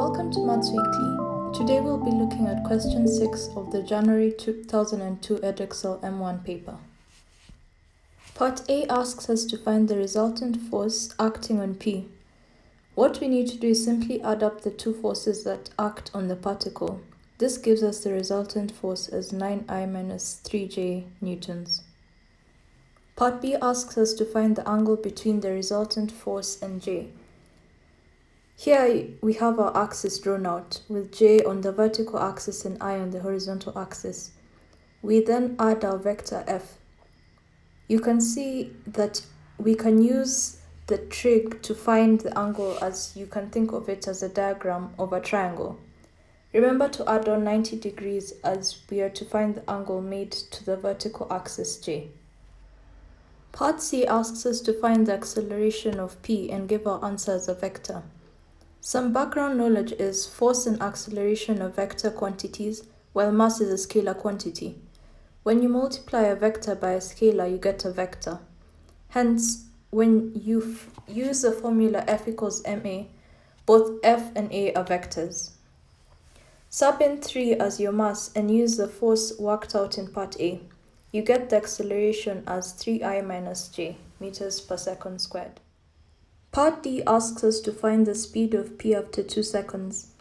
Welcome to MathsWeekly. Today we'll be looking at question 6 of the January 2002 Edexcel M1 paper. Part A asks us to find the resultant force acting on P. What we need to do is simply add up the two forces that act on the particle. This gives us the resultant force as 9I minus 3J newtons. Part B asks us to find the angle between the resultant force and J. Here we have our axis drawn out, with J on the vertical axis and I on the horizontal axis. We then add our vector F. You can see that we can use the trig to find the angle, as you can think of it as a diagram of a triangle. Remember to add on 90 degrees as we are to find the angle made to the vertical axis J. Part C asks us to find the acceleration of P and give our answer as a vector. Some background knowledge is force and acceleration are vector quantities, while mass is a scalar quantity. When you multiply a vector by a scalar, you get a vector. Hence, when you use the formula F equals ma, both F and A are vectors. Sub in 3 as your mass and use the force worked out in part A. You get the acceleration as 3I minus j meters per second squared. Part D asks us to find the speed of P after 2 seconds.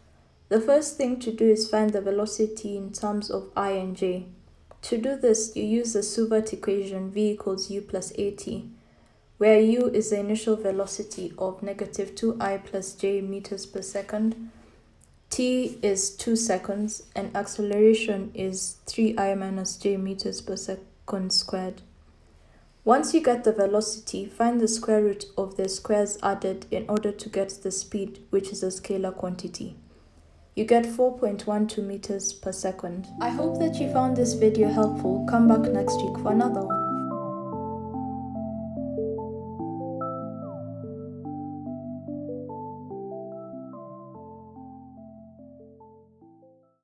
The first thing to do is find the velocity in terms of I and j. To do this, you use the Suvart equation V equals u plus at, where u is the initial velocity of negative 2I plus j meters per second, t is 2 seconds, and acceleration is 3I minus j meters per second squared. Once you get the velocity, find the square root of the squares added in order to get the speed, which is a scalar quantity. You get 4.12 meters per second. I hope that you found this video helpful. Come back next week for another one.